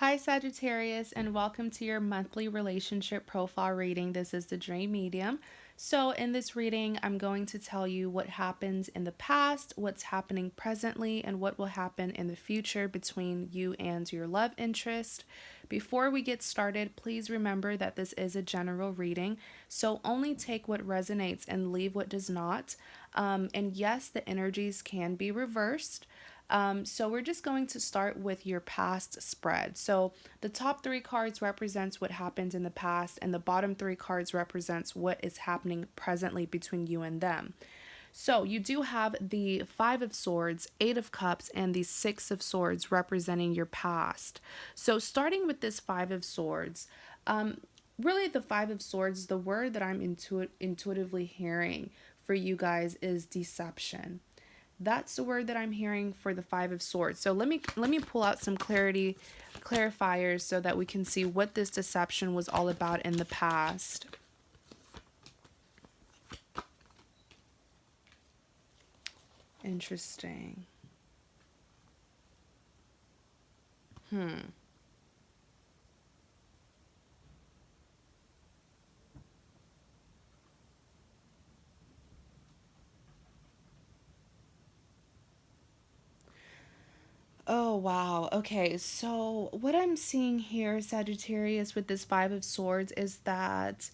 Hi, Sagittarius, and welcome to your monthly relationship profile reading. This is the Dream Medium. So, in this reading, I'm going to tell you what happens in the past, what's happening presently, and what will happen in the future between you and your love interest. Before we get started, please remember that this is a general reading, so only take what resonates and leave what does not. And yes, the energies can be reversed. So we're just going to start with your past spread. So the top three cards represents what happened in the past, and the bottom three cards represents what is happening presently between you and them. So you do have the Five of Swords, Eight of Cups, and the Six of Swords representing your past. So starting with this Five of Swords, really the Five of Swords, the word that I'm intuitively hearing for you guys is deception. That's the word that I'm hearing for the Five of Swords. So let me pull out some clarifiers so that we can see what this deception was all about in the past. Interesting. Oh, wow. Okay, so what I'm seeing here, Sagittarius, with this Five of Swords is that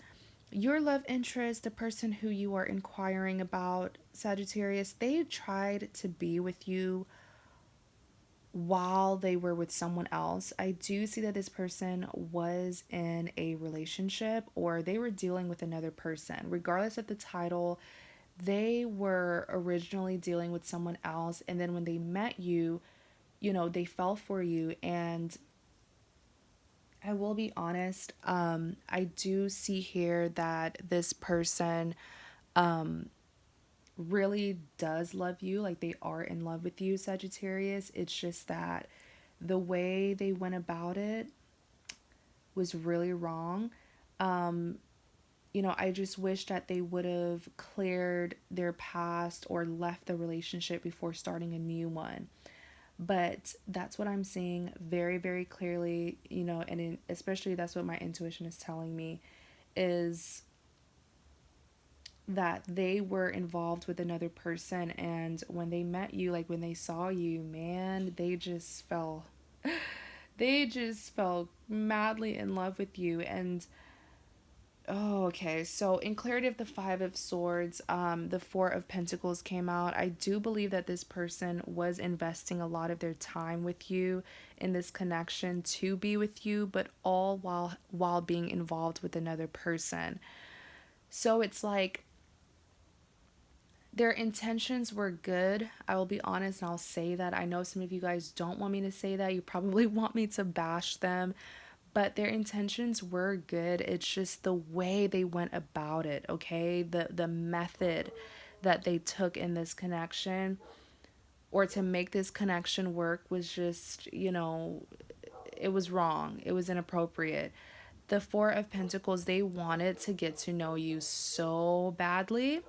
your love interest, the person who you are inquiring about, Sagittarius, they tried to be with you while they were with someone else. I do see that this person was in a relationship or they were dealing with another person. Regardless of the title, they were originally dealing with someone else. And then when they met you, they fell for you. And I will be honest, I do see here that this person really does love you, like they are in love with you, Sagittarius. It's just that the way they went about it was really wrong. I just wish that they would have cleared their past or left the relationship before starting a new one. But that's what I'm seeing very, very clearly, especially that's what my intuition is telling me is that they were involved with another person, and when they met you, like when they saw you, man, they just fell madly in love with you. And oh, okay, so in clarity of the Five of Swords, the Four of Pentacles came out. I do believe that this person was investing a lot of their time with you in this connection to be with you, but all while being involved with another person. So it's like their intentions were good. I will be honest and I'll say that. I know some of you guys don't want me to say that. You probably want me to bash them, but their intentions were good. It's just the way they went about it, okay? The method that they took in this connection or to make this connection work was just, it was wrong. It was inappropriate. The Four of Pentacles, they wanted to get to know you so badly.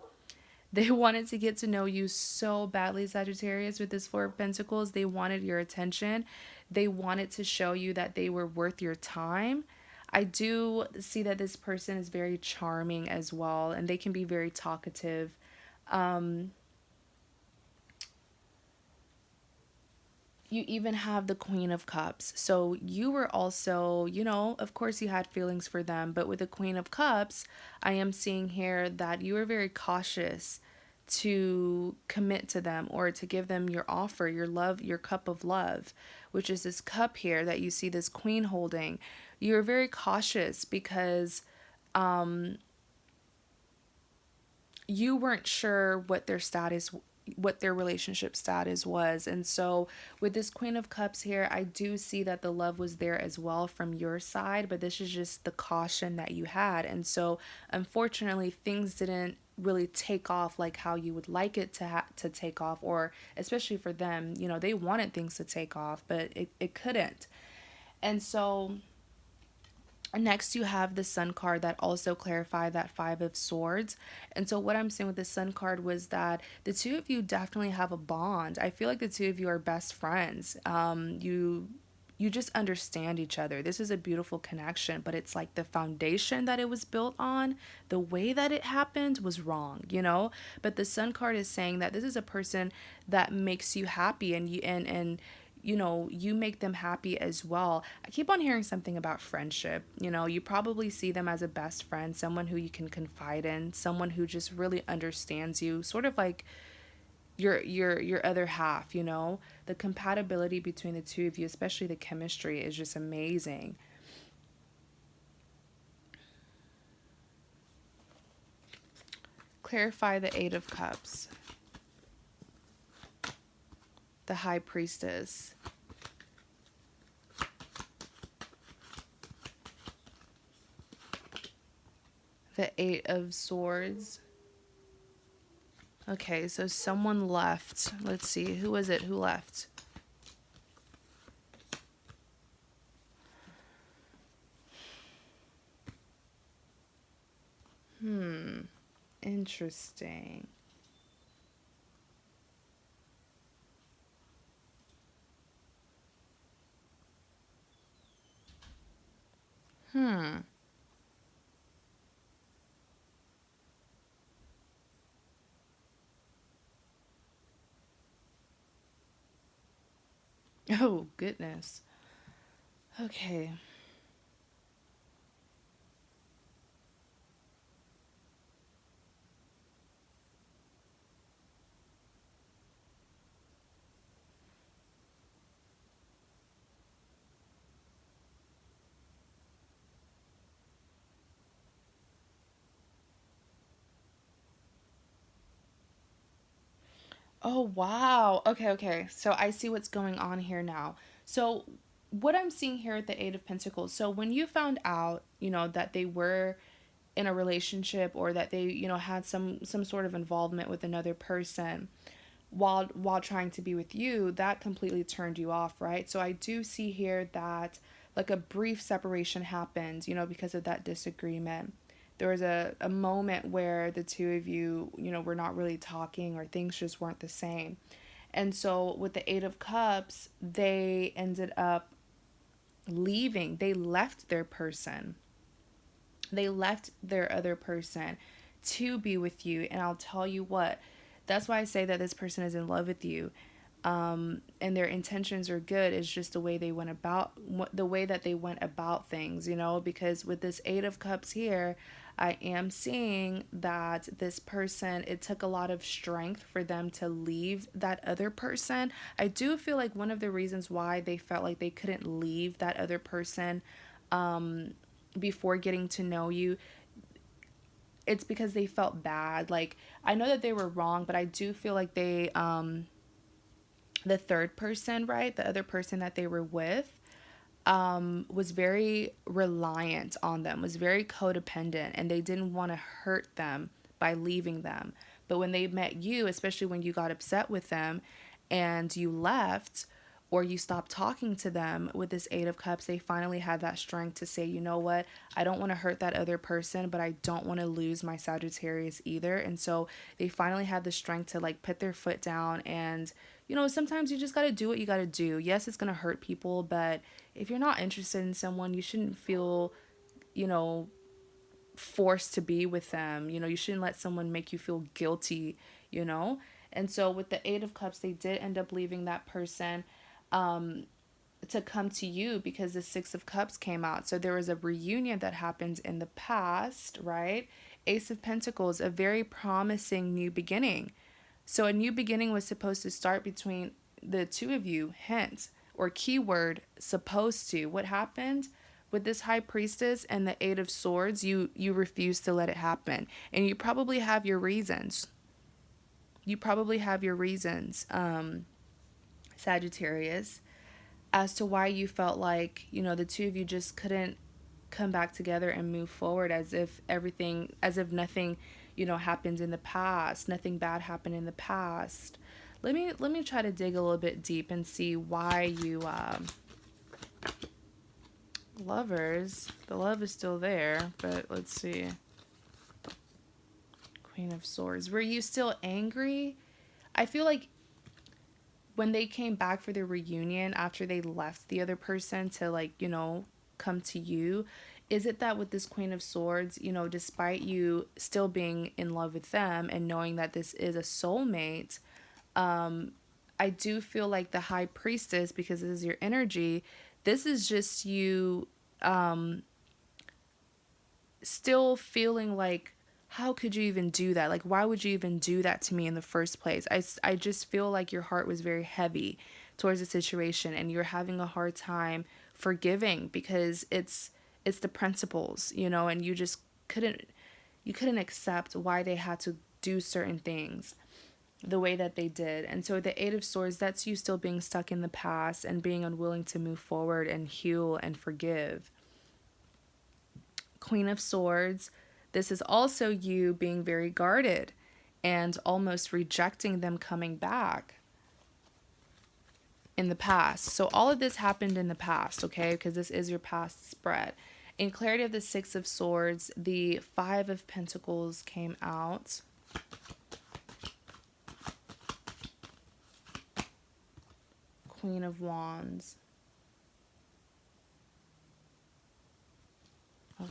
They wanted to get to know you so badly, Sagittarius, with this Four of Pentacles. They wanted your attention. They wanted to show you that they were worth your time. I do see that this person is very charming as well, and they can be very talkative. You even have the Queen of Cups. So you were also, of course you had feelings for them, but with the Queen of Cups, I am seeing here that you were very cautious to commit to them or to give them your offer, your love, your cup of love, which is this cup here that you see this queen holding. You're very cautious because you weren't sure what their relationship status was. And so with this Queen of Cups here, I do see that the love was there as well from your side, but this is just the caution that you had. And so unfortunately things didn't really take off like how you would like it to take off, or especially for them, they wanted things to take off, but it couldn't. And so next, you have the Sun card that also clarified that Five of Swords. And so, what I'm saying with the Sun card was that the two of you definitely have a bond. I feel like the two of you are best friends. You you just understand each other. This is a beautiful connection, but it's like the foundation that it was built on, the way that it happened was wrong, you know? But the Sun card is saying that this is a person that makes you happy, and you know, you make them happy as well. I keep on hearing something about friendship. You know, you probably see them as a best friend, someone who you can confide in, someone who just really understands you, sort of like your other half, you know? The compatibility between the two of you, especially the chemistry, is just amazing. Clarify the 8 of Cups. The High Priestess. The 8 of Swords. Okay, so someone left. Let's see, who was it who left? Interesting. Oh, goodness. Okay. Oh, wow. Okay, okay. So I see what's going on here now. So what I'm seeing here at the 8 of Pentacles. So when you found out, you know, that they were in a relationship, or that they, you know, had some sort of involvement with another person while trying to be with you, that completely turned you off, right? So I do see here that like a brief separation happened, you know, because of that disagreement. There was a moment where the two of you, you know, were not really talking, or things just weren't the same. And so with the 8 of Cups, they ended up leaving. They left their person. They left their other person to be with you. And I'll tell you what, that's why I say that this person is in love with you. And their intentions are good. It's just the way they went about, the way that they went about things, you know, because with this 8 of Cups here, I am seeing that this person, it took a lot of strength for them to leave that other person. I do feel like one of the reasons why they felt like they couldn't leave that other person before getting to know you, it's because they felt bad. Like, I know that they were wrong, but I do feel like they the third person, right? The other person that they were with, was very reliant on them, was very codependent, and they didn't want to hurt them by leaving them. But when they met you, especially when you got upset with them and you left, or you stopped talking to them, with this 8 of Cups, they finally had that strength to say, you know what, I don't want to hurt that other person, but I don't want to lose my Sagittarius either. And so they finally had the strength to like put their foot down. And, you know, sometimes you just got to do what you got to do. Yes, it's going to hurt people, but if you're not interested in someone, you shouldn't feel, you know, forced to be with them. You know, you shouldn't let someone make you feel guilty, you know? And so with the 8 of Cups, they did end up leaving that person to come to you because the 6 of Cups came out. So there was a reunion that happened in the past, right? Ace of Pentacles, a very promising new beginning. So a new beginning was supposed to start between the two of you, hence, or keyword, supposed to. What happened? With this High Priestess and the 8 of Swords, you refuse to let it happen. And you probably have your reasons. You probably have your reasons, Sagittarius, as to why you felt like, you know, the two of you just couldn't come back together and move forward, as if everything, as if nothing, you know, happened in the past, nothing bad happened in the past. Let me try to dig a little bit deep and see why you Lovers, the love is still there, but let's see. Queen of Swords, were you still angry? I feel like when they came back for the reunion after they left the other person to, like, come to you, is it that with this Queen of Swords, despite you still being in love with them and knowing that this is a soulmate, I do feel like the High Priestess, because this is your energy, this is just you still feeling like, how could you even do that? Like, why would you even do that to me in the first place? I just feel like your heart was very heavy towards the situation, and you're having a hard time forgiving because it's the principles, and you couldn't accept why they had to do certain things the way that they did. And so the Eight of Swords, that's you still being stuck in the past and being unwilling to move forward and heal and forgive. Queen of Swords, this is also you being very guarded and almost rejecting them coming back in the past. So all of this happened in the past, okay? Because this is your past spread. In clarity of the Six of Swords, the Five of Pentacles came out. Queen of Wands.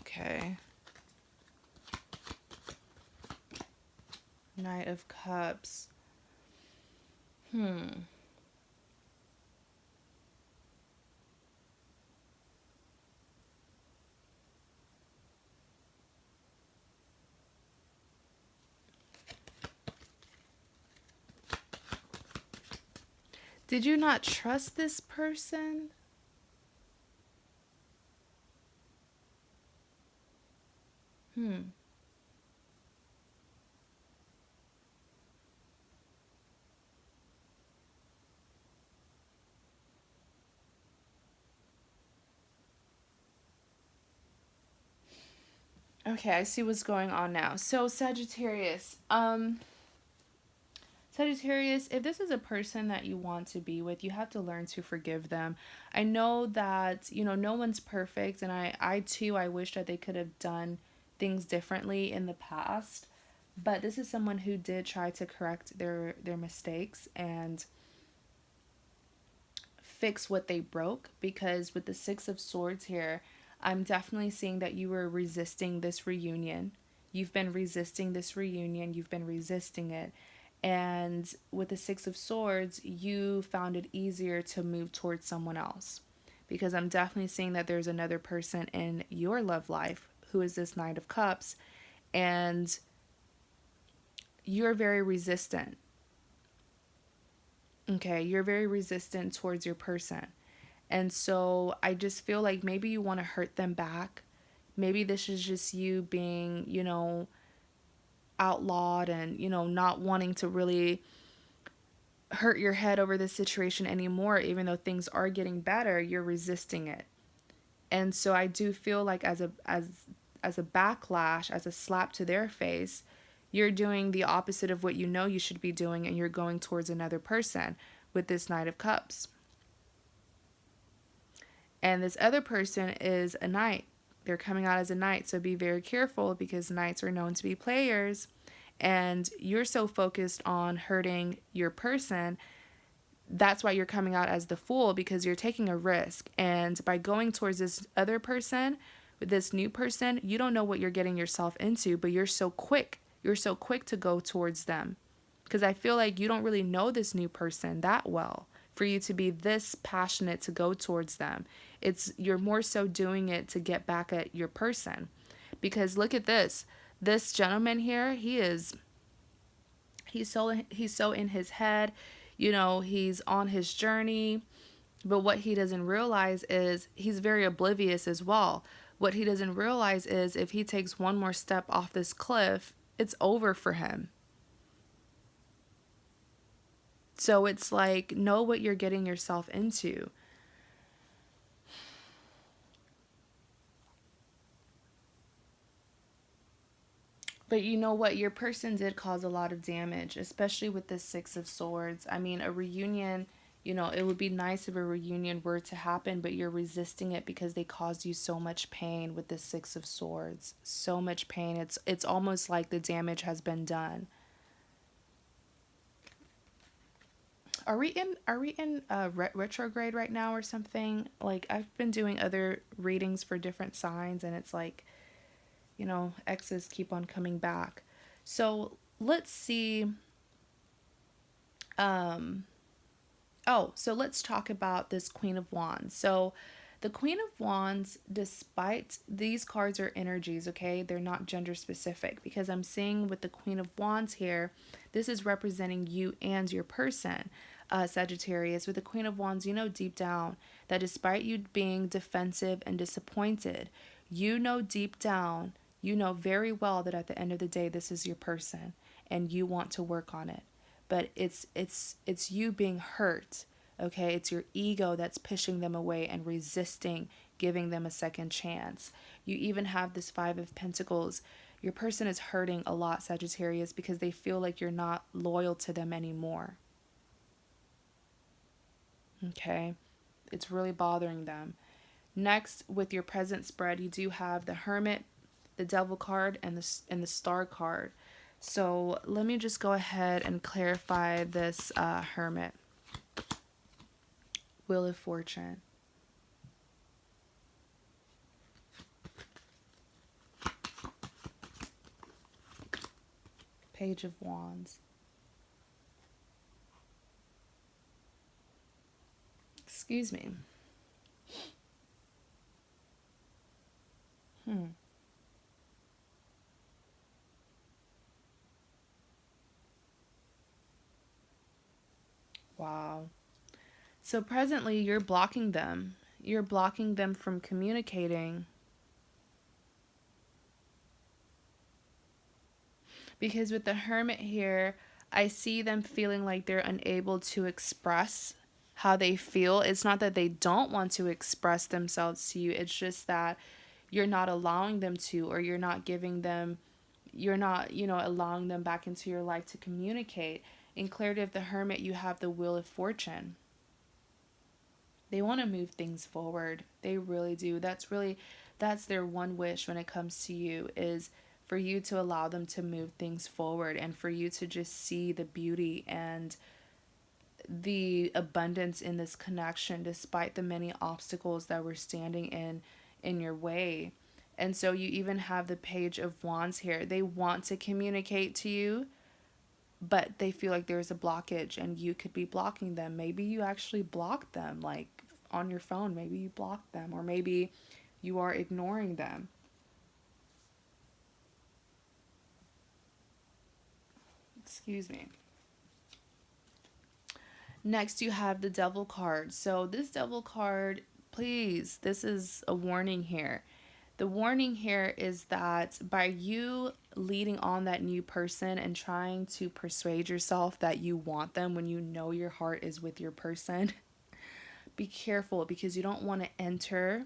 Okay. Knight of Cups. Did you not trust this person? Okay, I see what's going on now. So Sagittarius, if this is a person that you want to be with, you have to learn to forgive them. I know that, no one's perfect, and I too, I wish that they could have done things differently in the past. But this is someone who did try to correct their mistakes and fix what they broke, because with the Six of Swords here, I'm definitely seeing that you were resisting this reunion. You've been resisting this reunion. You've been resisting it. And with the Six of Swords, you found it easier to move towards someone else. Because I'm definitely seeing that there's another person in your love life who is this Knight of Cups. And you're very resistant. Okay, you're very resistant towards your person. And so I just feel like maybe you want to hurt them back. Maybe this is just you being, outlawed and, not wanting to really hurt your head over this situation anymore. Even though things are getting better, you're resisting it. And so I do feel like as a backlash, as a slap to their face, you're doing the opposite of what you should be doing, and you're going towards another person with this Knight of Cups. And this other person is a knight. They're coming out as a knight, so be very careful, because knights are known to be players. And you're so focused on hurting your person, that's why you're coming out as the Fool, because you're taking a risk. And by going towards this other person, with this new person, you don't know what you're getting yourself into, but you're so quick. You're so quick to go towards them, because I feel like you don't really know this new person that well for you to be this passionate to go towards them. You're more so doing it to get back at your person. Because look at this. This gentleman here, he's so in his head, he's on his journey. But what he doesn't realize is he's very oblivious as well. What he doesn't realize is if he takes one more step off this cliff, it's over for him. So it's like, know what you're getting yourself into. But you know what? Your person did cause a lot of damage, especially with this Six of Swords. I mean, a reunion, it would be nice if a reunion were to happen, but you're resisting it because they caused you so much pain with this Six of Swords. So much pain. It's almost like the damage has been done. are we in retrograde right now or something? Like, I've been doing other readings for different signs, and it's like, X's keep on coming back. So let's see. Um, so let's talk about this Queen of Wands. So the Queen of Wands, despite these cards are energies, okay? They're not gender specific, because I'm seeing with the Queen of Wands here, this is representing you and your person, Sagittarius. With the Queen of Wands, you know deep down that despite you being defensive and disappointed, you know deep down, you know very well that at the end of the day, this is your person and you want to work on it. But it's you being hurt. Okay, it's your ego that's pushing them away and resisting giving them a second chance. You even have this Five of Pentacles. Your person is hurting a lot, Sagittarius, because they feel like you're not loyal to them anymore. Okay, it's really bothering them. Next, with your present spread, you do have the Hermit, the Devil card, and the Star card. So let me just go ahead and clarify this Hermit. Wheel of Fortune. Page of Wands. Excuse me. Wow. So presently, you're blocking them. You're blocking them from communicating. Because with the Hermit here, I see them feeling like they're unable to express how they feel. It's not that they don't want to express themselves to you. It's just that you're not allowing them to, or you're not giving them, you're not, allowing them back into your life to communicate. In clarity of the Hermit, you have the Wheel of Fortune. They want to move things forward. They really do. That's their one wish when it comes to you, is for you to allow them to move things forward and for you to just see the beauty and the abundance in this connection despite the many obstacles that were standing in your way. And so you even have the Page of Wands here. They want to communicate to you, but they feel like there's a blockage and you could be blocking them. Maybe you actually blocked them, like on your phone. Maybe you blocked them, or maybe you are ignoring them. Excuse me. Next, you have the Devil card. So this Devil card, please, this is a warning here. The warning here is that by you leading on that new person and trying to persuade yourself that you want them when you know your heart is with your person, be careful, because you don't want to enter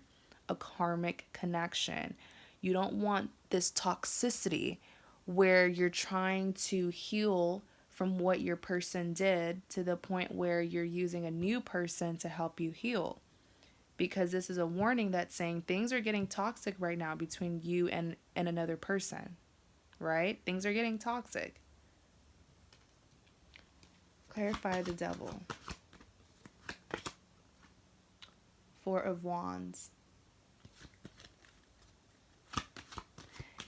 a karmic connection. You don't want this toxicity where you're trying to heal from what your person did to the point where you're using a new person to help you heal. Because this is a warning that's saying things are getting toxic right now between you and another person, right? Things are getting toxic. Clarify the Devil. Four of Wands.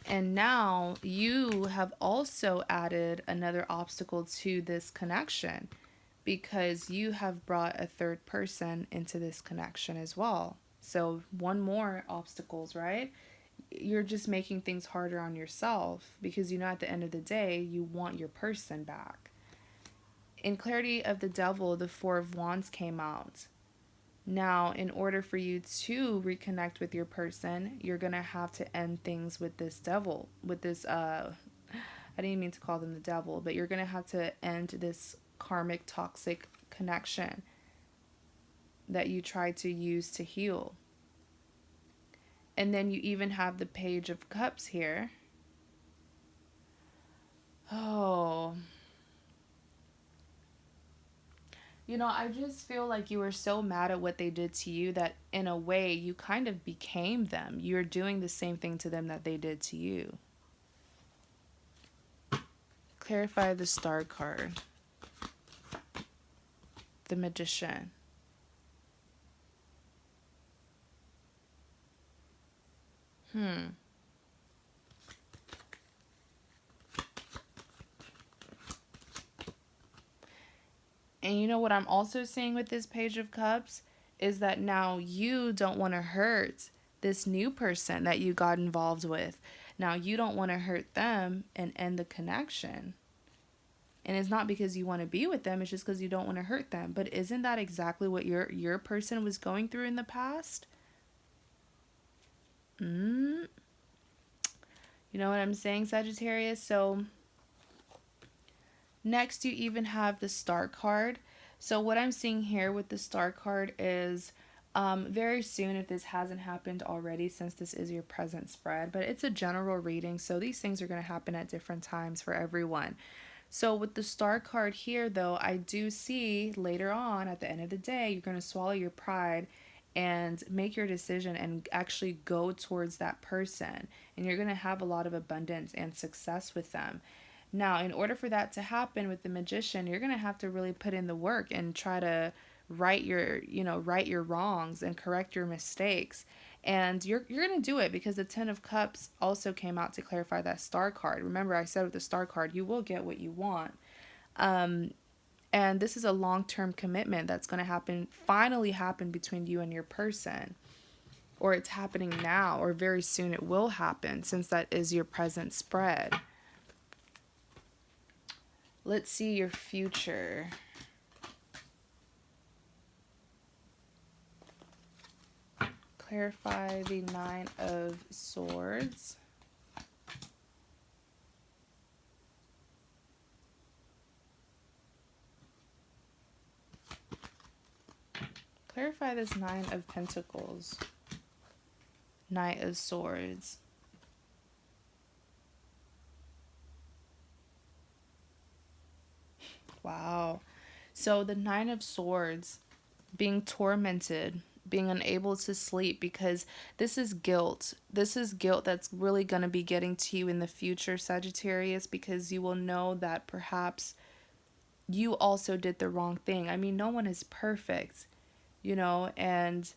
And now you have also added another obstacle to this connection, because you have brought a third person into this connection as well. So one more obstacles, right? You're just making things harder on yourself, because at the end of the day, you want your person back. In clarity of the Devil, the Four of Wands came out. Now, in order for you to reconnect with your person, you're going to have to end things with this devil, with this, I didn't mean to call them the devil, but you're going to have to end this karmic toxic connection that you tried to use to heal. And then you even have the Page of Cups here. Oh, I just feel like you were so mad at what they did to you that in a way you kind of became them. You're doing the same thing to them that they did to you. Clarify the Star card. the Magician. Hmm. And you know what I'm also seeing with this Page of Cups is that now you don't want to hurt this new person that you got involved with. Now you don't want to hurt them and end the connection. And it's not because you want to be with them, it's just because you don't want to hurt them. But isn't that exactly what your person was going through in the past? Mm. You know what I'm saying, Sagittarius? So next, you even have the Star card. So what I'm seeing here with the Star card is very soon, if this hasn't happened already, since this is your present spread, but it's a general reading, so these things are going to happen at different times for everyone. So with the Star card here, though, I do see later on at the end of the day, you're going to swallow your pride and make your decision and actually go towards that person. And you're going to have a lot of abundance and success with them. Now, in order for that to happen with the Magician, you're going to have to really put in the work and try to right your wrongs and correct your mistakes. And you're going to do it because the 10 of Cups also came out to clarify that Star card. Remember, I said with the Star card, you will get what you want. Um, and this is a long-term commitment that's going to finally happen between you and your person. Or it's happening now, or very soon it will happen, since that is your present spread. Let's see your future. Clarify the 9 of Swords. Clarify this 9 of Pentacles. Knight of Swords. Wow. So the 9 of Swords, being tormented, being unable to sleep, because this is guilt. This is guilt that's really going to be getting to you in the future, Sagittarius, because you will know that perhaps you also did the wrong thing. I mean, no one is perfect, and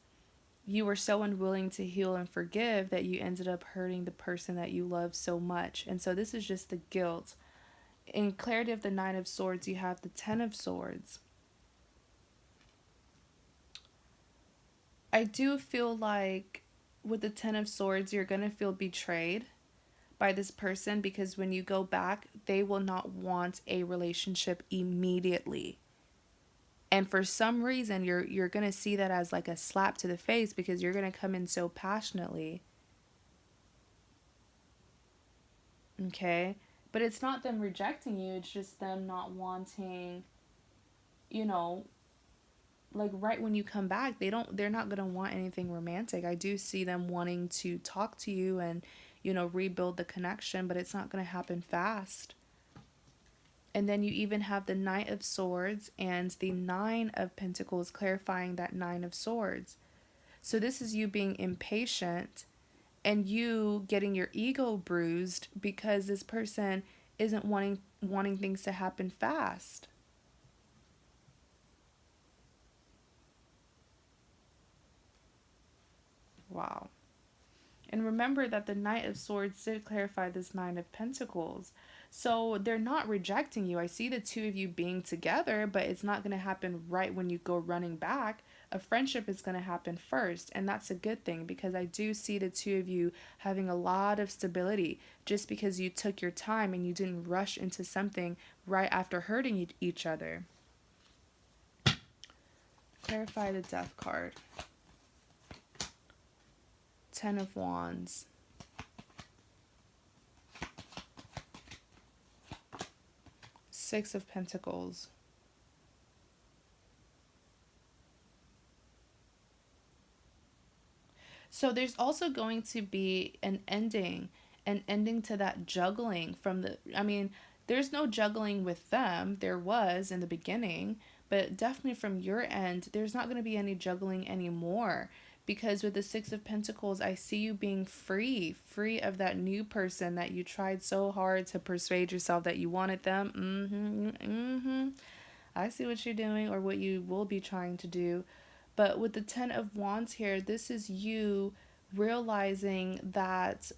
you were so unwilling to heal and forgive that you ended up hurting the person that you love so much. And so this is just the guilt. In clarity of the 9 of Swords, you have the 10 of Swords. I do feel like with the 10 of Swords, you're going to feel betrayed by this person, because when you go back, they will not want a relationship immediately. And for some reason, you're going to see that as like a slap to the face, because you're going to come in so passionately. Okay? But it's not them rejecting you, it's just them not wanting, like right when you come back, they're not going to want anything romantic. I do see them wanting to talk to you and, rebuild the connection, but it's not going to happen fast. And then you even have the Knight of Swords and the 9 of Pentacles, clarifying that 9 of Swords. So this is you being impatient and you getting your ego bruised because this person isn't wanting things to happen fast. Wow. And remember that the Knight of Swords did clarify this 9 of Pentacles. So they're not rejecting you. I see the two of you being together, but it's not going to happen right when you go running back. A friendship is going to happen first, and that's a good thing, because I do see the two of you having a lot of stability just because you took your time and you didn't rush into something right after hurting each other. Clarify the Death card. 10 of Wands. Six of Pentacles. So there's also going to be an ending to that juggling there's no juggling with them. There was in the beginning, but definitely from your end, there's not going to be any juggling anymore. Because with the Six of Pentacles, I see you being free of that new person that you tried so hard to persuade yourself that you wanted them. I see what you're doing or what you will be trying to do. But with the 10 of Wands here, this is you realizing that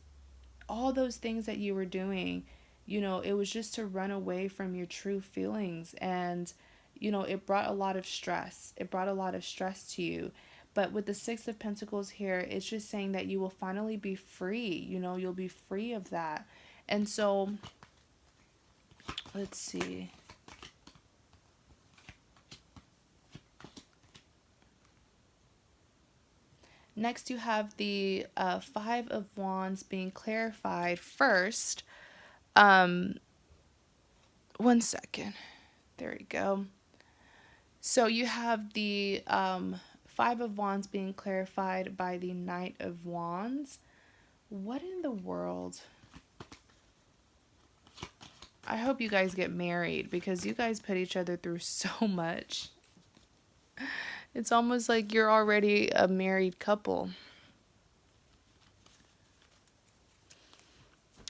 all those things that you were doing, it was just to run away from your true feelings. And, it brought a lot of stress. It brought a lot of stress to you. But with the Six of Pentacles here, it's just saying that you will finally be free. You'll be free of that. And so, let's see. Next, you have the Five of Wands being clarified first. One second. There we go. So you have the Five of Wands being clarified by the Knight of Wands. What in the world? I hope you guys get married because you guys put each other through so much. It's almost like you're already a married couple.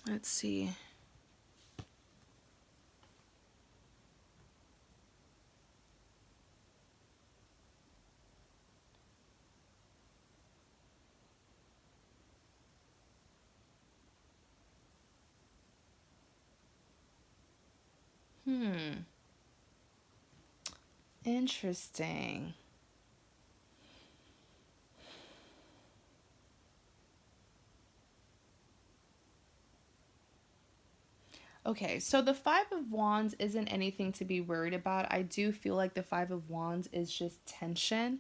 Let's see. Interesting. Okay, so the Five of Wands isn't anything to be worried about. I do feel like the Five of Wands is just tension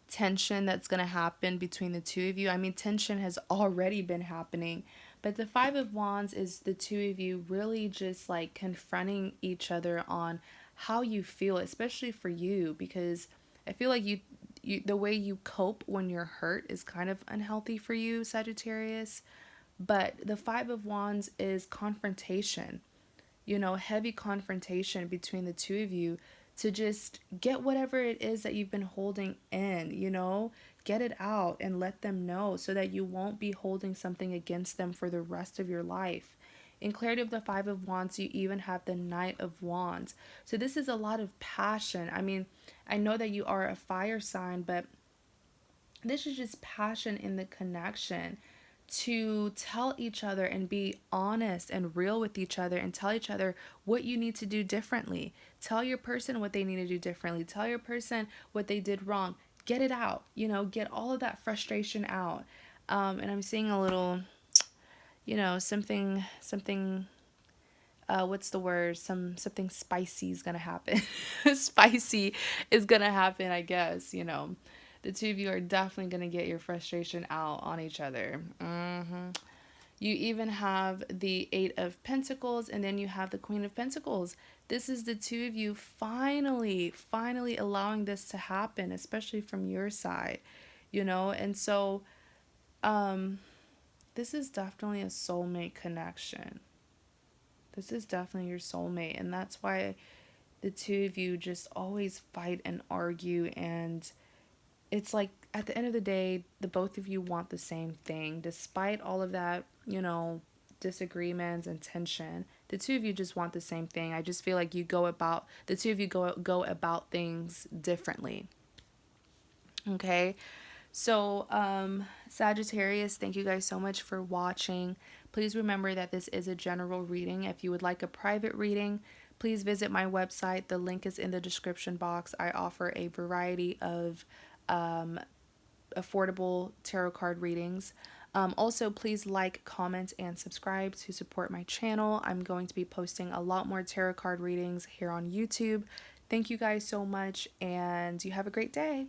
that's going to happen between the two of you. I mean, tension has already been happening, but the Five of Wands is the two of you really just like confronting each other on how you feel, especially for you, because I feel like the way you cope when you're hurt is kind of unhealthy for you, Sagittarius. But the Five of Wands is confrontation, heavy confrontation between the two of you to just get whatever it is that you've been holding in, get it out and let them know so that you won't be holding something against them for the rest of your life. In clarity of the Five of Wands, you even have the Knight of Wands. So this is a lot of passion. I mean, I know that you are a fire sign, but this is just passion in the connection to tell each other and be honest and real with each other and tell each other what you need to do differently. Tell your person what they need to do differently. Tell your person what they did wrong. Get it out, get all of that frustration out. And I'm seeing a little, something, what's the word? Something spicy is gonna happen. Spicy is gonna happen, I guess, the two of you are definitely going to get your frustration out on each other. You even have the Eight of Pentacles, and then you have the Queen of Pentacles. This is the two of you finally allowing this to happen, especially from your side, and so this is definitely a soulmate connection. This is definitely your soulmate, and that's why the two of you just always fight and argue, and it's like at the end of the day, the both of you want the same thing. Despite all of that, disagreements and tension, the two of you just want the same thing. I just feel like the two of you go about things differently. Okay? So, Sagittarius, thank you guys so much for watching. Please remember that this is a general reading. If you would like a private reading, please visit my website. The link is in the description box. I offer a variety of affordable tarot card readings. Also, please like, comment, and subscribe to support my channel. I'm going to be posting a lot more tarot card readings here on YouTube. Thank you guys so much, and you have a great day.